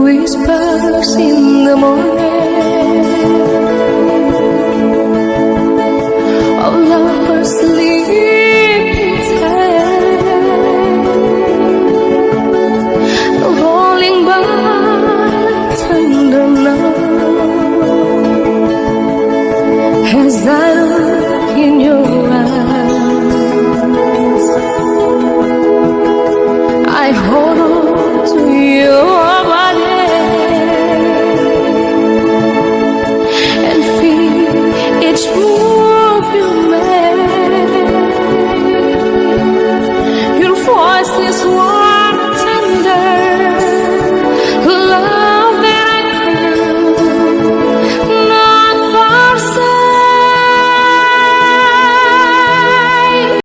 whispers in the morning of lovers sleeping tight, holding by tender night as I look in your eyes. I hold